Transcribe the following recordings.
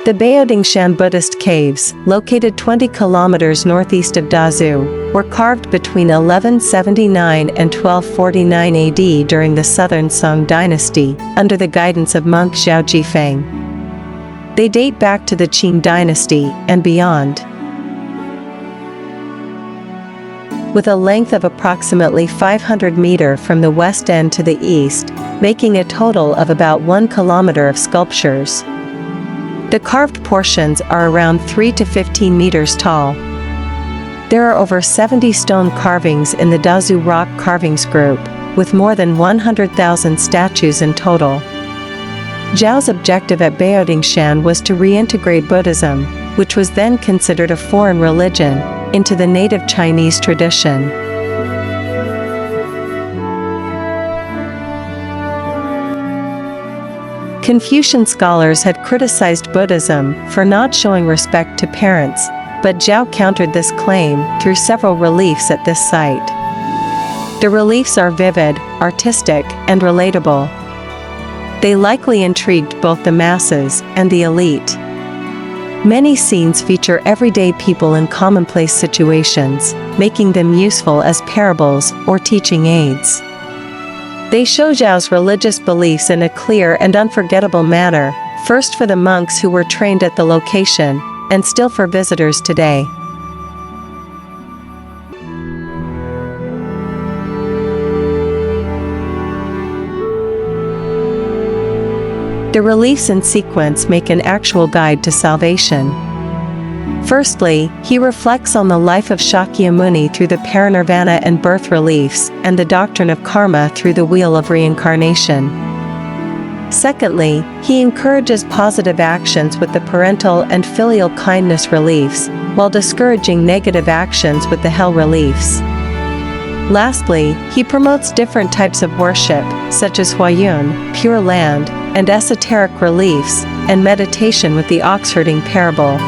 The Baodingshan Buddhist caves, located 20 kilometers northeast of Dazu, were carved between 1179 and 1249 AD during the Southern Song dynasty, under the guidance of monk Zhao Zhifeng. They date back to the Qing dynasty and beyond. With a length of approximately 500 meters from the west end to the east, making a total of about 1 kilometer of sculptures. The carved portions are around 3 to 15 meters tall. There are over 70 stone carvings in the Dazu Rock Carvings group, with more than 100,000 statues in total. Zhao's objective at Baodingshan was to reintegrate Buddhism, which was then considered a foreign religion, into the native Chinese tradition. Confucian scholars had criticized Buddhism for not showing respect to parents, but Zhao countered this claim through several reliefs at this site. The reliefs are vivid, artistic, and relatable. They likely intrigued both the masses and the elite. Many scenes feature everyday people in commonplace situations, making them useful as parables or teaching aids. They show Zhao's religious beliefs in a clear and unforgettable manner, first for the monks who were trained at the location, and still for visitors today. The reliefs in sequence make an actual guide to salvation. Firstly, he reflects on the life of Shakyamuni through the parinirvana and birth reliefs, and the doctrine of karma through the wheel of reincarnation. Secondly, he encourages positive actions with the parental and filial kindness reliefs, while discouraging negative actions with the hell reliefs. Lastly, he promotes different types of worship, such as Huayun, Pure Land, and esoteric reliefs, and meditation with the ox herding parable.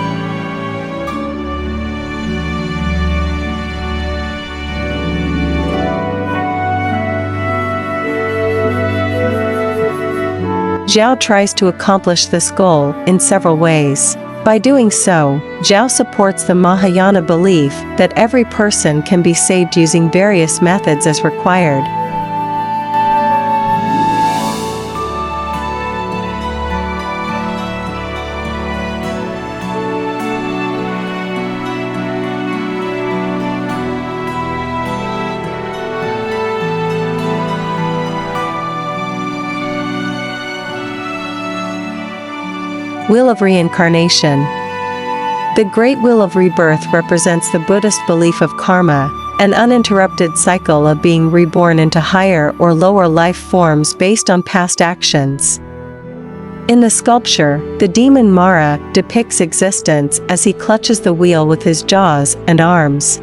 Zhao tries to accomplish this goal in several ways. By doing so, Zhao supports the Mahayana belief that every person can be saved using various methods as required. Wheel of Reincarnation. The Great Wheel of Rebirth represents the Buddhist belief of karma, an uninterrupted cycle of being reborn into higher or lower life forms based on past actions. In the sculpture, the demon Mara depicts existence as he clutches the wheel with his jaws and arms.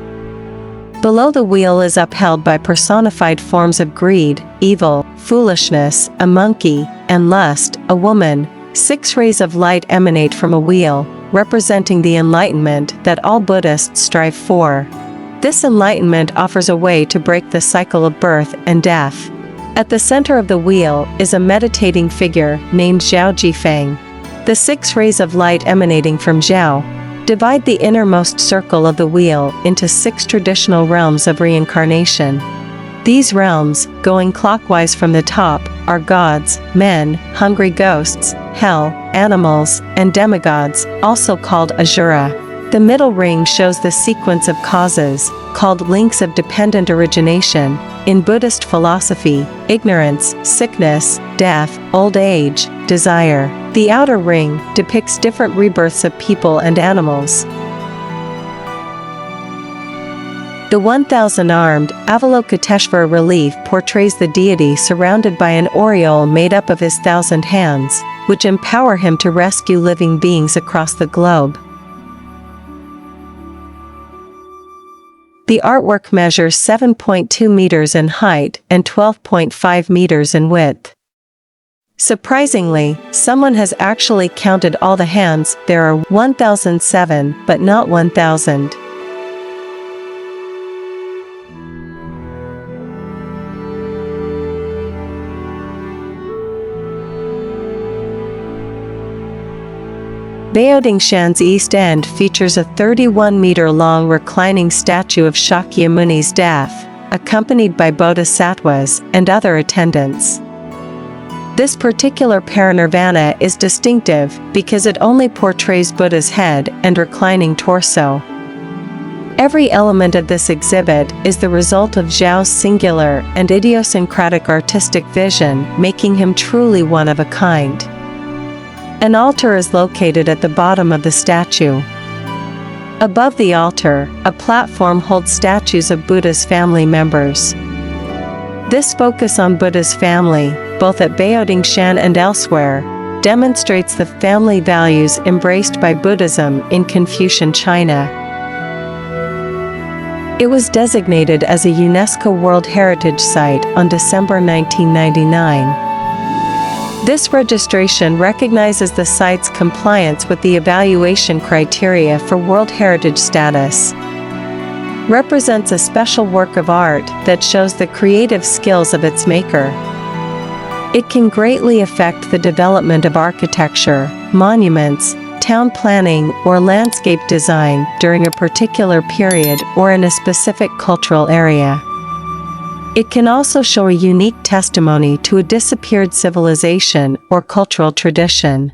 Below the wheel is upheld by personified forms of greed, evil, foolishness, a monkey, and lust, a woman. 6 rays of light emanate from a wheel, representing the enlightenment that all Buddhists strive for. This enlightenment offers a way to break the cycle of birth and death. At the center of the wheel is a meditating figure named Zhao Zhifeng. The 6 rays of light emanating from Zhao divide the innermost circle of the wheel into 6 traditional realms of reincarnation. These realms, going clockwise from the top, are gods, men, hungry ghosts, hell, animals, and demigods, also called Asura. The middle ring shows the sequence of causes, called links of dependent origination, in Buddhist philosophy: ignorance, sickness, death, old age, desire. The outer ring depicts different rebirths of people and animals. The 1,000-armed Avalokiteshvara relief portrays the deity surrounded by an aureole made up of his 1,000 hands, which empower him to rescue living beings across the globe. The artwork measures 7.2 meters in height and 12.5 meters in width. Surprisingly, someone has actually counted all the hands. There are 1,007, but not 1,000. Baodingshan's east end features a 31-meter-long reclining statue of Shakyamuni's death, accompanied by bodhisattvas and other attendants. This particular parinirvana is distinctive because it only portrays Buddha's head and reclining torso. Every element of this exhibit is the result of Zhao's singular and idiosyncratic artistic vision, making him truly one of a kind. An altar is located at the bottom of the statue. Above the altar, a platform holds statues of Buddha's family members. This focus on Buddha's family, both at Baodingshan and elsewhere, demonstrates the family values embraced by Buddhism in Confucian China. It was designated as a UNESCO World Heritage Site on December 1999. This registration recognizes the site's compliance with the evaluation criteria for World Heritage status. Represents a special work of art that shows the creative skills of its maker. It can greatly affect the development of architecture, monuments, town planning, or landscape design during a particular period or in a specific cultural area. It can also show a unique testimony to a disappeared civilization or cultural tradition.